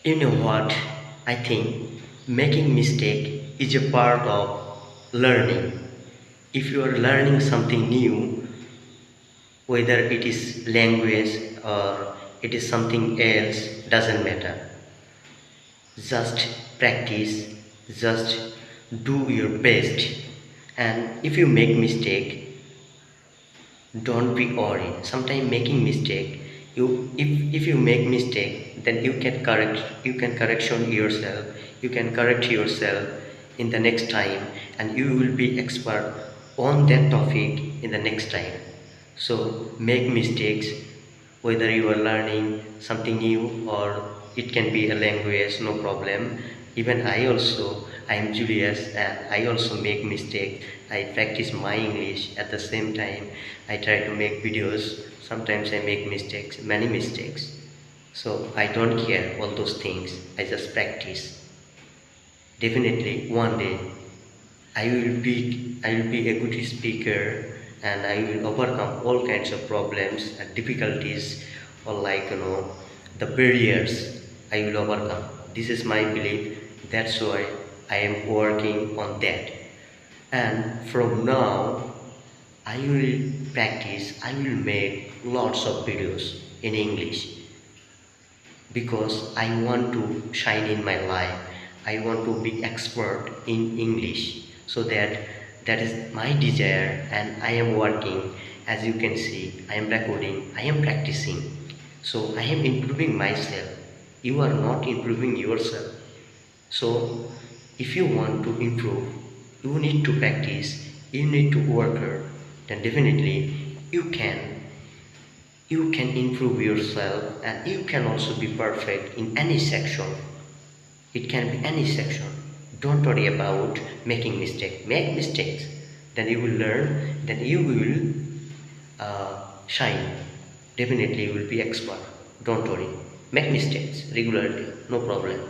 You know what? I think making mistake is a part of learning. If you are learning something new, whether it is language or it is something else, doesn't matter. Just practice, just do your best. And if you make mistake, don't be worried. Sometimes making mistake, if you make mistake, then you can correction yourself, you can correct yourself in the next time, and you will be expert on that topic in the next time. So make mistakes, whether you are learning something new or it can be a language, no problem. Even I am Julius, and I also make mistake. I practice my English at the same time. I try to make videos. Sometimes I make mistakes, many mistakes. So I don't care all those things. I just practice. Definitely one day I will be a good speaker, and I will overcome all kinds of problems and difficulties, or like the barriers I will overcome. This is my belief. That's why I am working on that. And from now I will practice, I will make lots of videos in English, because I want to shine in my life. I want to be expert in English, so that is my desire, and I am working. As you can see, I am recording, I am practicing. So I am improving myself. You are not improving yourself. So if you want to improve, you need to practice, you need to work hard, then definitely you can you can improve yourself, and you can also be perfect in any section. It can be any section. Don't worry about making mistakes. Make mistakes, then you will learn, then you will shine. Definitely you will be expert. Don't worry. Make mistakes regularly, no problem.